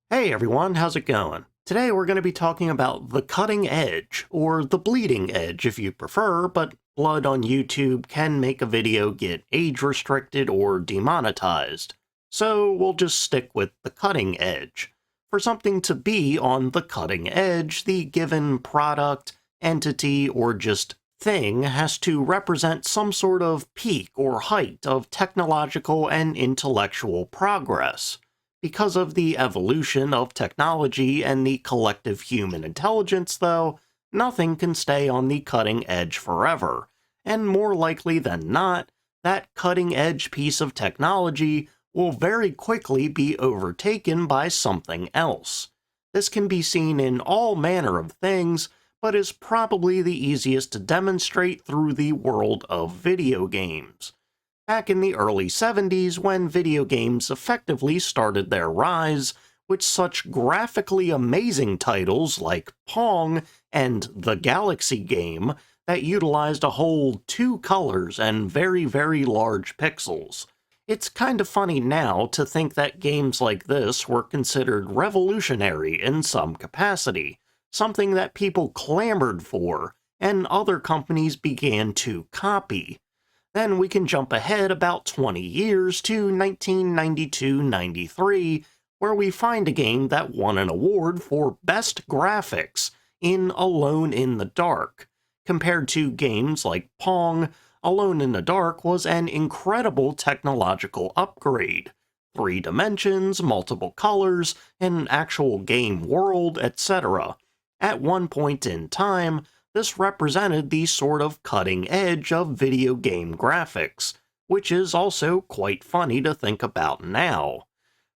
Hey everyone, how's it going? Today we're going to be talking about the cutting edge, or the bleeding edge if you prefer, but blood on YouTube can make a video get age restricted or demonetized. So we'll just stick with the cutting edge. For something to be on the cutting edge, the given product, entity, or just thing has to represent some sort of peak or height of technological and intellectual progress. Because of the evolution of technology and the collective human intelligence, though, nothing can stay on the cutting edge forever, and more likely than not, that cutting edge piece of technology will very quickly be overtaken by something else. This can be seen in all manner of things, but is probably the easiest to demonstrate through the world of video games. Back in the early 70s, when video games effectively started their rise, with such graphically amazing titles like Pong and The Galaxy Game that utilized a whole 2 colors and very, very large pixels. It's kind of funny now to think that games like this were considered revolutionary in some capacity, something that people clamored for, and other companies began to copy. Then we can jump ahead about 20 years to 1992-93, where we find a game that won an award for Best Graphics in Alone in the Dark. Compared to games like Pong, Alone in the Dark was an incredible technological upgrade. 3 dimensions, multiple colors, an actual game world, etc. At one point in time, this represented the sort of cutting edge of video game graphics, which is also quite funny to think about now.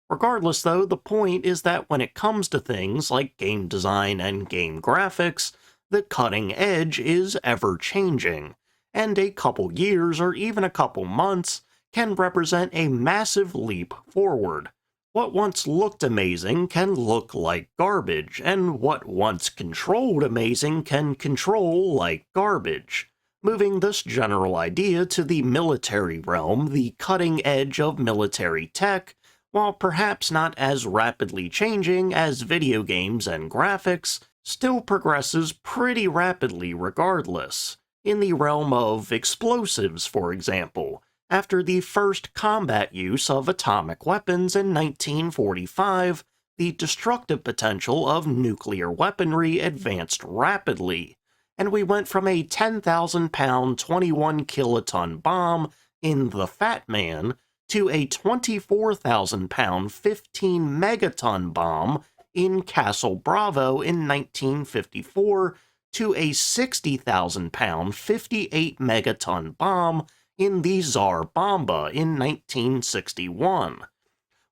Regardless though, the point is that when it comes to things like game design and game graphics, the cutting edge is ever changing, and a couple years or even a couple months can represent a massive leap forward. What once looked amazing can look like garbage, and what once controlled amazing can control like garbage. Moving this general idea to the military realm, the cutting edge of military tech, while perhaps not as rapidly changing as video games and graphics, still progresses pretty rapidly regardless. In the realm of explosives, for example, after the first combat use of atomic weapons in 1945, the destructive potential of nuclear weaponry advanced rapidly, and we went from a 10,000-pound 21-kiloton bomb in the Fat Man to a 24,000-pound 15-megaton bomb in Castle Bravo in 1954 to a 60,000-pound 58-megaton bomb in the Tsar Bomba in 1961.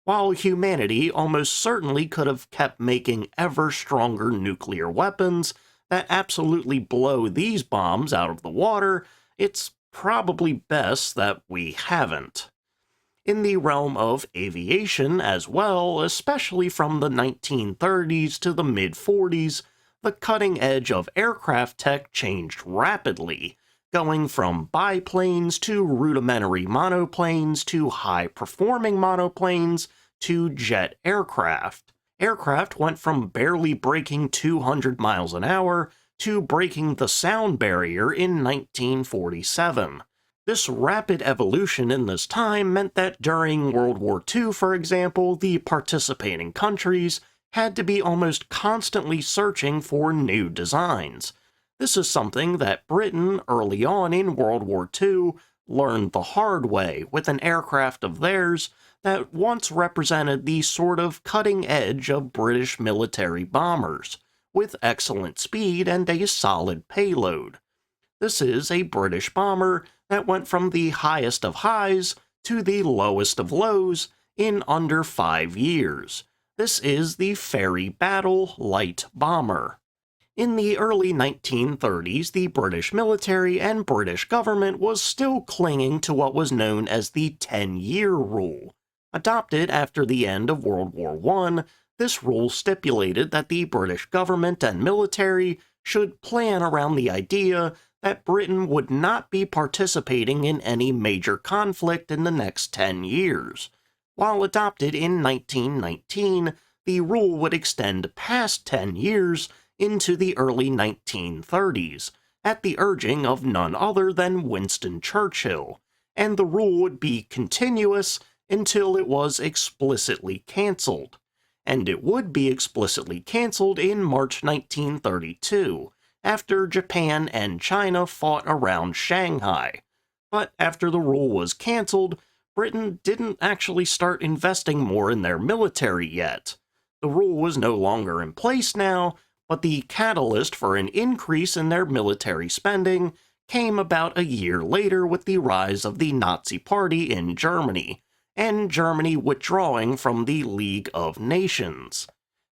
While humanity almost certainly could have kept making ever stronger nuclear weapons that absolutely blow these bombs out of the water, it's probably best that we haven't. In the realm of aviation as well, especially from the 1930s to the mid-40s, the cutting edge of aircraft tech changed rapidly, going from biplanes to rudimentary monoplanes to high-performing monoplanes to jet aircraft. Aircraft went from barely breaking 200 miles an hour to breaking the sound barrier in 1947. This rapid evolution in this time meant that during World War II, for example, the participating countries had to be almost constantly searching for new designs. This is something that Britain, early on in World War II, learned the hard way with an aircraft of theirs that once represented the sort of cutting edge of British military bombers, with excellent speed and a solid payload. This is a British bomber that went from the highest of highs to the lowest of lows in under 5 years. This is the Fairey Battle light bomber. In the early 1930s, the British military and British government was still clinging to what was known as the 10-year rule. Adopted after the end of World War I, this rule stipulated that the British government and military should plan around the idea that Britain would not be participating in any major conflict in the next 10 years. While adopted in 1919, the rule would extend past 10 years into the early 1930s, at the urging of none other than Winston Churchill, and the rule would be continuous until it was explicitly cancelled. And it would be explicitly cancelled in March 1932, after Japan and China fought around Shanghai. But after the rule was cancelled, Britain didn't actually start investing more in their military yet. The rule was no longer in place now, but the catalyst for an increase in their military spending came about a year later with the rise of the Nazi Party in Germany, and Germany withdrawing from the League of Nations.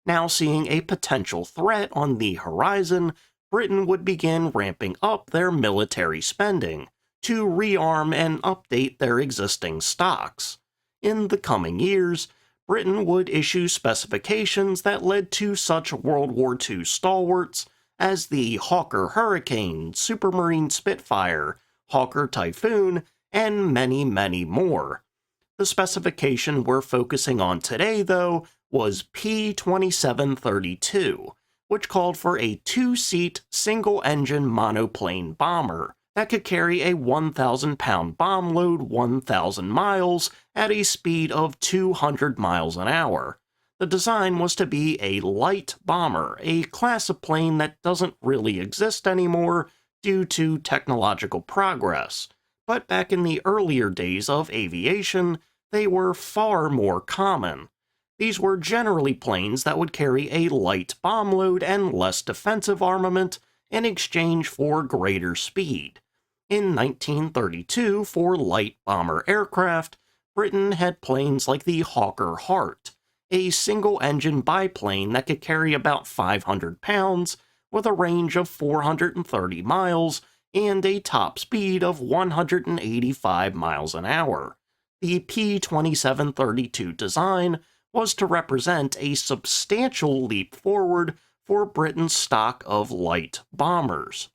Now seeing a potential threat on the horizon, Britain would begin ramping up their military spending to rearm and update their existing stocks. In the coming years, Britain would issue specifications that led to such World War II stalwarts as the Hawker Hurricane, Supermarine Spitfire, Hawker Typhoon, and many, many more. The specification we're focusing on today, though, was P-2732, which called for a two-seat, single-engine monoplane bomber that could carry a 1,000-pound bomb load 1,000 miles at a speed of 200 miles an hour. The design was to be a light bomber, a class of plane that doesn't really exist anymore due to technological progress. But back in the earlier days of aviation, they were far more common. These were generally planes that would carry a light bomb load and less defensive armament in exchange for greater speed. In 1932, for light bomber aircraft, Britain had planes like the Hawker Hart, a single-engine biplane that could carry about 500 pounds with a range of 430 miles and a top speed of 185 miles an hour. The P-2732 design was to represent a substantial leap forward for Britain's stock of light bombers.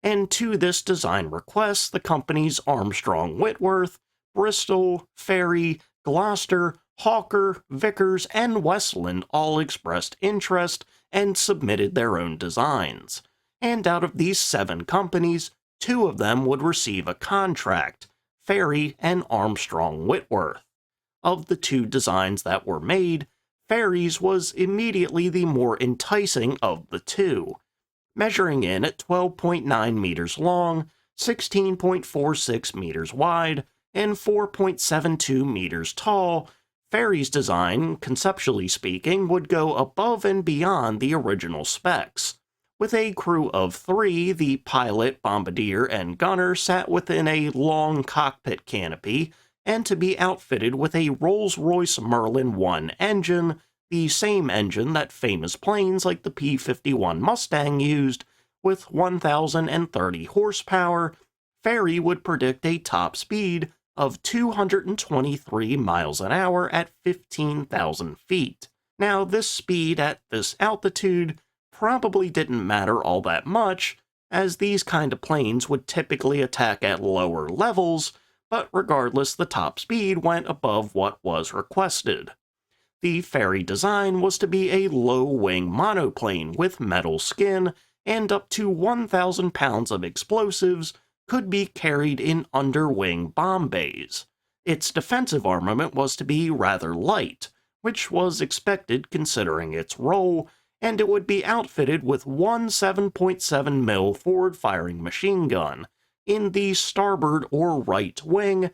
And to this design request, the companies Armstrong Whitworth, Bristol, Fairey, Gloucester, Hawker, Vickers, and Westland all expressed interest and submitted their own designs. And out of these 7 companies, 2 of them would receive a contract, Fairey and Armstrong Whitworth. Of the 2 designs that were made, Fairey's was immediately the more enticing of the 2. Measuring in at 12.9 meters long, 16.46 meters wide, and 4.72 meters tall, Fairey's design, conceptually speaking, would go above and beyond the original specs. With a crew of 3, the pilot, bombardier, and gunner sat within a long cockpit canopy, and to be outfitted with a Rolls-Royce Merlin 1 engine, the same engine that famous planes like the P-51 Mustang used, with 1,030 horsepower. Fairey would predict a top speed of 223 miles an hour at 15,000 feet. Now, this speed at this altitude probably didn't matter all that much, as these kind of planes would typically attack at lower levels, but regardless, the top speed went above what was requested. The Fairey design was to be a low-wing monoplane with metal skin, and up to 1,000 pounds of explosives could be carried in underwing bomb bays. Its defensive armament was to be rather light, which was expected considering its role, and it would be outfitted with one 7.7 mil forward-firing machine gun in the starboard or right wing,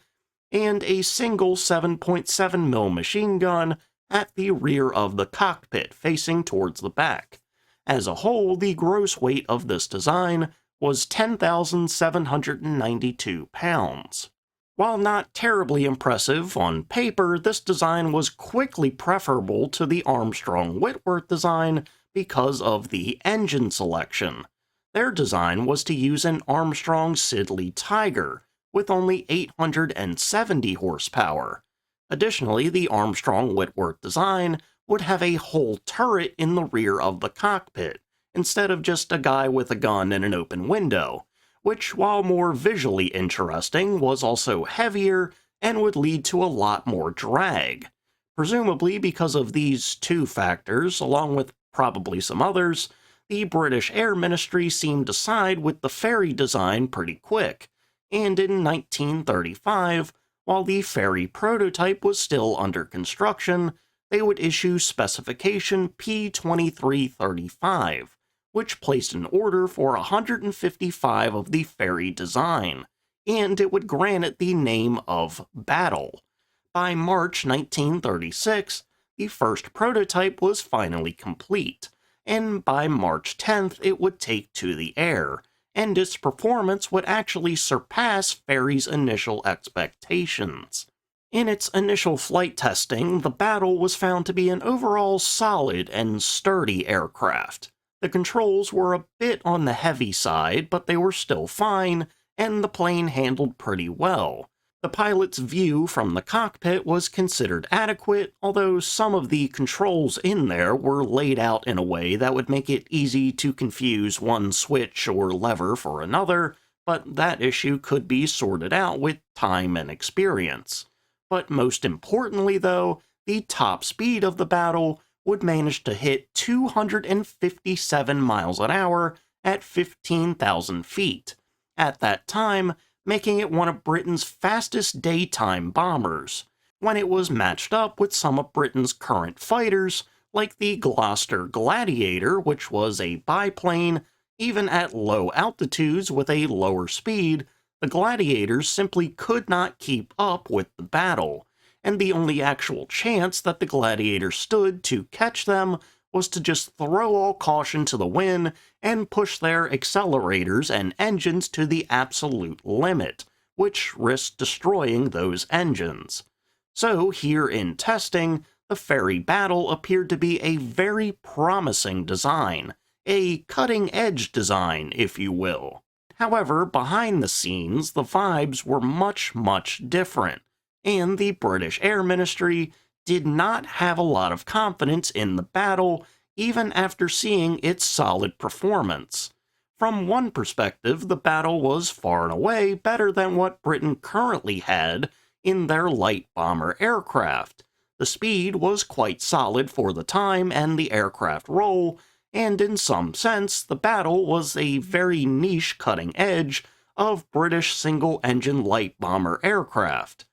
and a single 7.7 mil machine gun at the rear of the cockpit facing towards the back. As a whole, the gross weight of this design was 10,792 pounds. While not terribly impressive on paper, this design was quickly preferable to the Armstrong Whitworth design because of the engine selection. Their design was to use an Armstrong Siddeley Tiger with only 870 horsepower. Additionally, the Armstrong Whitworth design would have a whole turret in the rear of the cockpit, instead of just a guy with a gun and an open window, which, while more visually interesting, was also heavier and would lead to a lot more drag. Presumably because of these two factors, along with probably some others, the British Air Ministry seemed to side with the Fairey design pretty quick, and in 1935, while the Fairey prototype was still under construction, they would issue specification P2335, which placed an order for 155 of the Fairey design, and it would grant it the name of Battle. By March 1936, the first prototype was finally complete, and by March 10th it would take to the air, and its performance would actually surpass Fairey's initial expectations. In its initial flight testing, the Battle was found to be an overall solid and sturdy aircraft. The controls were a bit on the heavy side, but they were still fine, and the plane handled pretty well. The pilot's view from the cockpit was considered adequate, although some of the controls in there were laid out in a way that would make it easy to confuse one switch or lever for another, but that issue could be sorted out with time and experience. But most importantly, though, the top speed of the Battle would manage to hit 257 miles an hour at 15,000 feet. At that time, making it one of Britain's fastest daytime bombers, when it was matched up with some of Britain's current fighters, like the Gloucester Gladiator, which was a biplane. Even at low altitudes with a lower speed, the Gladiators simply could not keep up with the Battle, and the only actual chance that the Gladiator stood to catch them was to just throw all caution to the wind and push their accelerators and engines to the absolute limit, which risked destroying those engines. So here in testing, the Fairey Battle appeared to be a very promising design, a cutting-edge design, if you will. However, behind the scenes, the vibes were much, much different, and the British Air Ministry did not have a lot of confidence in the Battle, even after seeing its solid performance. From one perspective, the Battle was far and away better than what Britain currently had in their light bomber aircraft. The speed was quite solid for the time and the aircraft role, and in some sense, the Battle was a very niche cutting edge of British single-engine light bomber aircraft.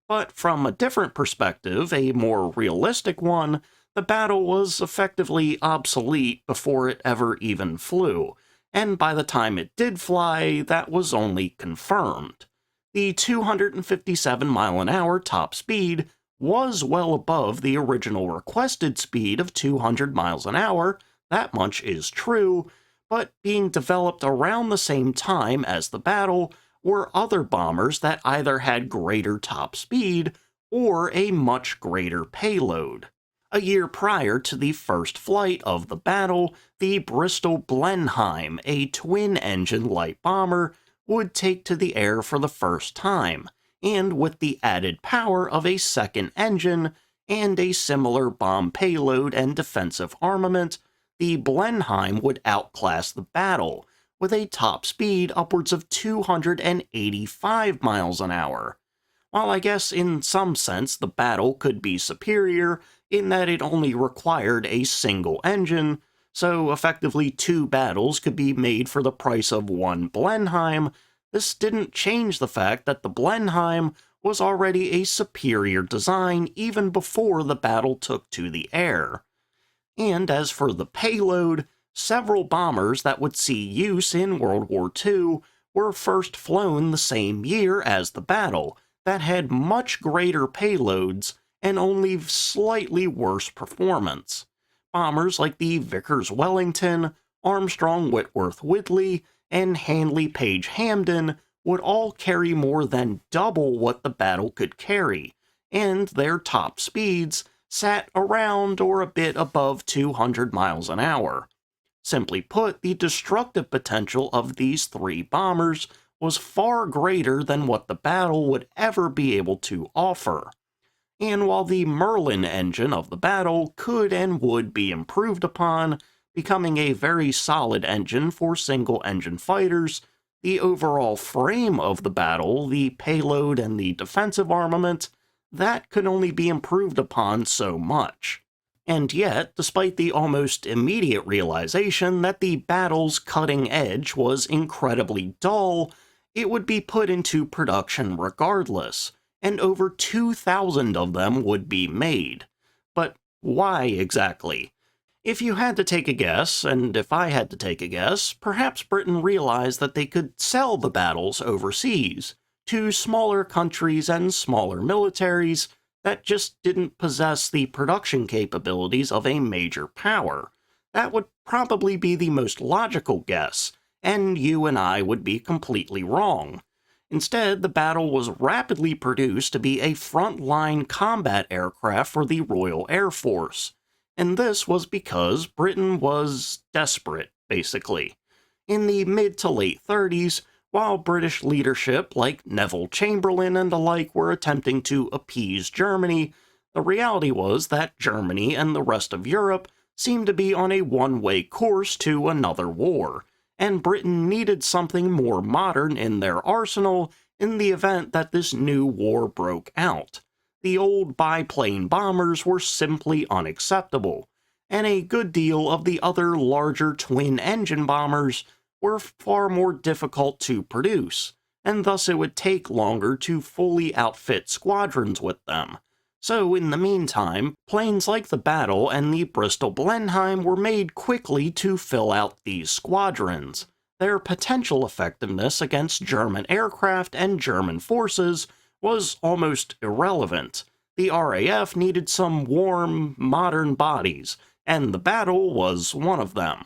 But from a different perspective, a more realistic one, the Battle was effectively obsolete before it ever even flew, and by the time it did fly, that was only confirmed. The 257-mile-an-hour top speed was well above the original requested speed of 200 miles an hour, that much is true, but being developed around the same time as the Battle were other bombers that either had greater top speed or a much greater payload. A year prior to the first flight of the Battle, the Bristol Blenheim, a twin-engine light bomber, would take to the air for the first time, and with the added power of a second engine and a similar bomb payload and defensive armament, the Blenheim would outclass the Battle, with a top speed upwards of 285 miles an hour. While I guess in some sense the Battle could be superior in that it only required a single engine, so effectively two Battles could be made for the price of one Blenheim, this didn't change the fact that the Blenheim was already a superior design even before the Battle took to the air. And as for the payload, several bombers that would see use in World War II were first flown the same year as the Battle, that had much greater payloads and only slightly worse performance. Bombers like the Vickers-Wellington, Armstrong-Whitworth-Whitley, and Handley-Page-Hamden would all carry more than double what the Battle could carry, and their top speeds sat around or a bit above 200 miles an hour. Simply put, the destructive potential of these three bombers was far greater than what the Battle would ever be able to offer. And while the Merlin engine of the Battle could and would be improved upon, becoming a very solid engine for single-engine fighters, the overall frame of the Battle, the payload and the defensive armament, that could only be improved upon so much. And yet, despite the almost immediate realization that the battle's cutting edge was incredibly dull, it would be put into production regardless, and over 2,000 of them would be made. But why exactly? If you had to take a guess, and if I had to take a guess, perhaps Britain realized that they could sell the battles overseas, to smaller countries and smaller militaries that just didn't possess the production capabilities of a major power. That would probably be the most logical guess, and you and I would be completely wrong. Instead, the battle was rapidly produced to be a front-line combat aircraft for the Royal Air Force, and this was because Britain was desperate, basically. In the mid to late 30s, while British leadership like Neville Chamberlain and the like were attempting to appease Germany, the reality was that Germany and the rest of Europe seemed to be on a one-way course to another war, and Britain needed something more modern in their arsenal in the event that this new war broke out. The old biplane bombers were simply unacceptable, and a good deal of the other larger twin-engine bombers were far more difficult to produce, and thus it would take longer to fully outfit squadrons with them. So in the meantime, planes like the Battle and the Bristol Blenheim were made quickly to fill out these squadrons. Their potential effectiveness against German aircraft and German forces was almost irrelevant. The RAF needed some warm, modern bodies, and the Battle was one of them.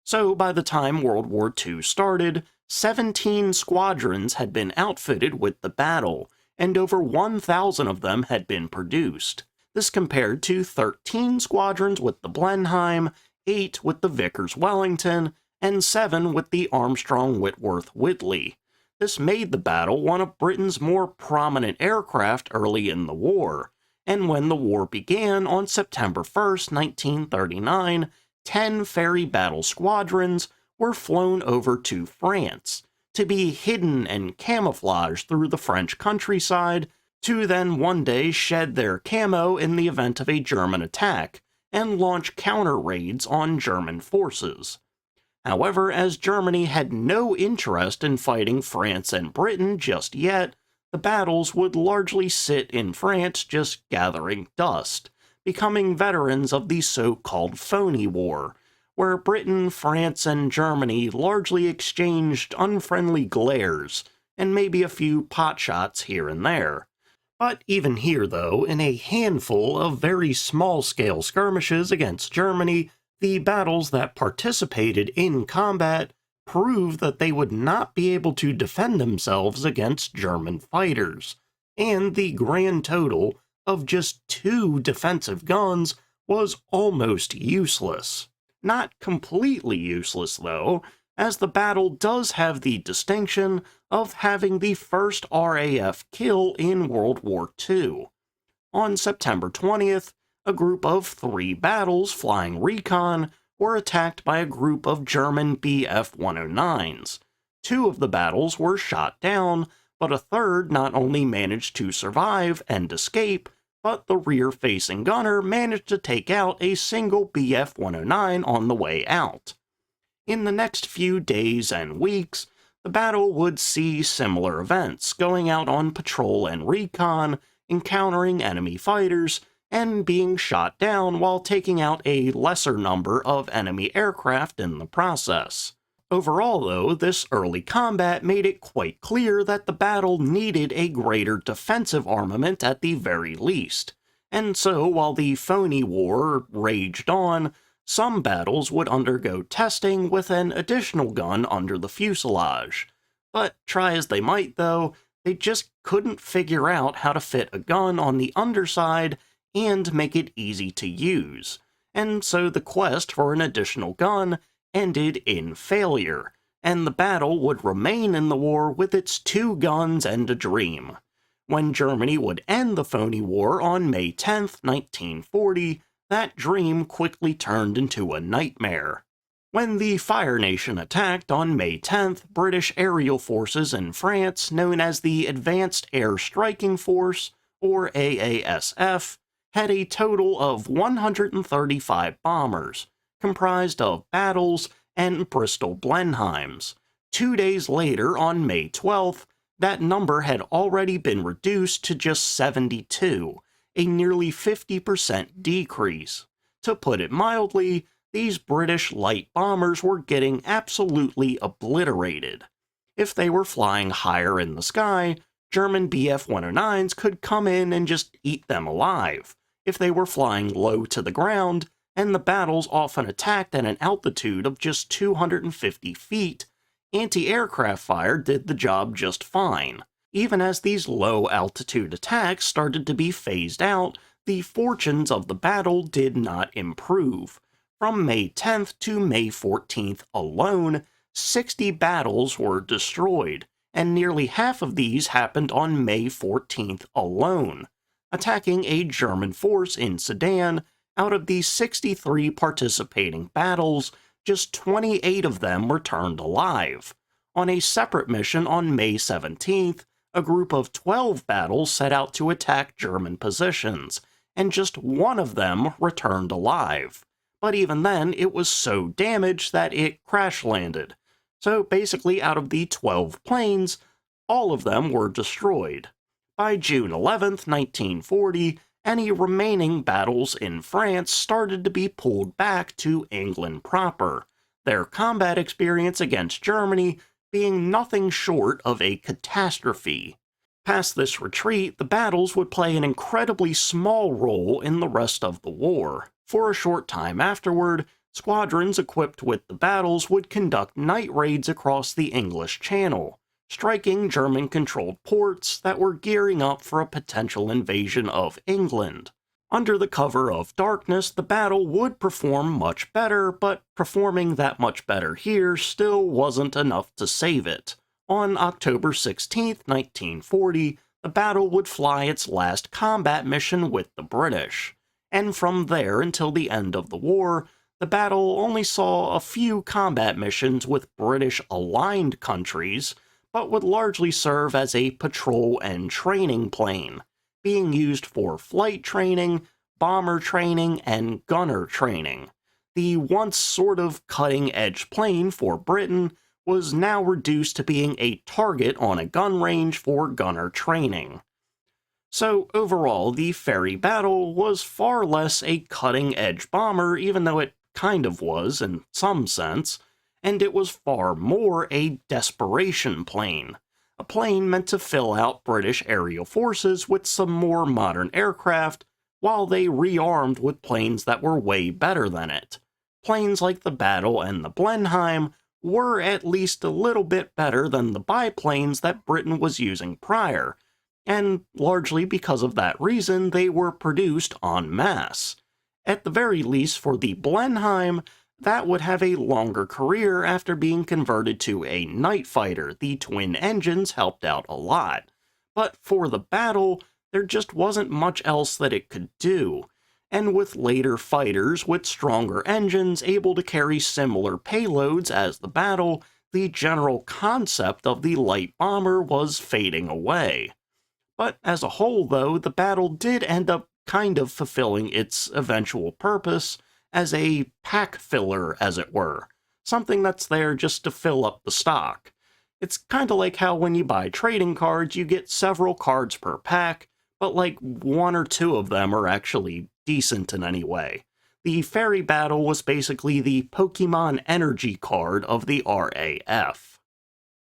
So by the time World War II started, 17 squadrons had been outfitted with the Battle, and over 1,000 of them had been produced. This compared to 13 squadrons with the Blenheim, 8 with the Vickers Wellington, and 7 with the Armstrong Whitworth Whitley. This made the Battle one of Britain's more prominent aircraft early in the war, and when the war began on September 1st, 1939, 10 Fairey Battle squadrons were flown over to France, to be hidden and camouflaged through the French countryside, to then one day shed their camo in the event of a German attack, and launch counter-raids on German forces. However, as Germany had no interest in fighting France and Britain just yet, the battles would largely sit in France just gathering dust, becoming veterans of the so-called Phony War, where Britain, France, and Germany largely exchanged unfriendly glares, and maybe a few potshots here and there. But even here, though, in a handful of very small-scale skirmishes against Germany, the battles that participated in combat proved that they would not be able to defend themselves against German fighters, and the grand total of just 2 defensive guns was almost useless. Not completely useless, though, as the Battle does have the distinction of having the first RAF kill in World War II. On September 20th, a group of 3 Battles flying recon were attacked by a group of German Bf-109s. 2 of the Battles were shot down, but a third not only managed to survive and escape, but the rear-facing gunner managed to take out a single Bf-109 on the way out. In the next few days and weeks, the Battle would see similar events, going out on patrol and recon, encountering enemy fighters, and being shot down while taking out a lesser number of enemy aircraft in the process. Overall, though, this early combat made it quite clear that the Battle needed a greater defensive armament at the very least, and so while the Phony War raged on, some Battles would undergo testing with an additional gun under the fuselage. But try as they might, though, they just couldn't figure out how to fit a gun on the underside and make it easy to use, and so the quest for an additional gun ended in failure, and the Battle would remain in the war with its 2 guns and a dream. When Germany would end the Phony War on May 10th, 1940, that dream quickly turned into a nightmare. When the Fire Nation attacked on May 10th, British aerial forces in France, known as the Advanced Air Striking Force, or AASF, had a total of 135 bombers, comprised of Battles and Bristol Blenheims. 2 days later, on May 12th, that number had already been reduced to just 72, a nearly 50% decrease. To put it mildly, these British light bombers were getting absolutely obliterated. If they were flying higher in the sky, German Bf-109s could come in and just eat them alive. If they were flying low to the ground, and the Battles often attacked at an altitude of just 250 feet, anti-aircraft fire did the job just fine. Even as these low-altitude attacks started to be phased out, the fortunes of the battle did not improve. From May 10th to May 14th alone, 60 Battles were destroyed, and nearly half of these happened on May 14th alone. Attacking a German force in Sudan, out of the 63 participating Battles, just 28 of them returned alive. On a separate mission on May 17th, a group of 12 Battles set out to attack German positions, and just one of them returned alive. But even then, it was so damaged that it crash-landed. So basically, out of the 12 planes, all of them were destroyed. By June 11th, 1940, any remaining Battles in France started to be pulled back to England proper, their combat experience against Germany being nothing short of a catastrophe. Past this retreat, the Battles would play an incredibly small role in the rest of the war. For a short time afterward, squadrons equipped with the Battles would conduct night raids across the English Channel, striking German-controlled ports that were gearing up for a potential invasion of England. Under the cover of darkness, the Battle would perform much better, but performing that much better here still wasn't enough to save it. On October 16, 1940, the Battle would fly its last combat mission with the British, and from there until the end of the war, the Battle only saw a few combat missions with British-aligned countries, but would largely serve as a patrol and training plane, being used for flight training, bomber training, and gunner training. The once sort of cutting-edge plane for Britain was now reduced to being a target on a gun range for gunner training. So overall, the Fairey Battle was far less a cutting-edge bomber, even though it kind of was in some sense, and it was far more a desperation plane. A plane meant to fill out British aerial forces with some more modern aircraft, while they rearmed with planes that were way better than it. Planes like the Battle and the Blenheim were at least a little bit better than the biplanes that Britain was using prior, and largely because of that reason they were produced en masse. At the very least for the Blenheim, that would have a longer career after being converted to a night fighter. The twin engines helped out a lot. But for the Battle, there just wasn't much else that it could do. And with later fighters with stronger engines able to carry similar payloads as the Battle, the general concept of the light bomber was fading away. But as a whole, though, the Battle did end up kind of fulfilling its eventual purpose as a pack filler, as it were. Something that's there just to fill up the stock. It's kind of like how when you buy trading cards, you get several cards per pack, but like one or two of them are actually decent in any way. The Fairey Battle was basically the Pokemon Energy card of the RAF.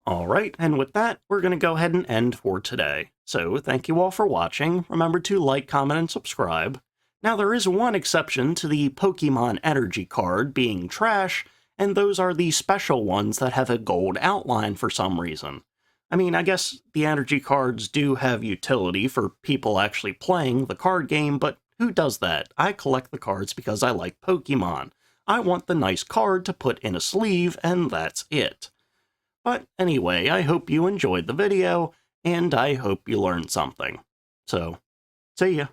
Alright, and with that, we're going to go ahead and end for today. So, thank you all for watching. Remember to like, comment, and subscribe. Now, there is one exception to the Pokemon Energy card being trash, and those are the special ones that have a gold outline for some reason. I mean, I guess the energy cards do have utility for people actually playing the card game, but who does that? I collect the cards because I like Pokemon. I want the nice card to put in a sleeve, and that's it. But anyway, I hope you enjoyed the video, and I hope you learned something. So, see ya.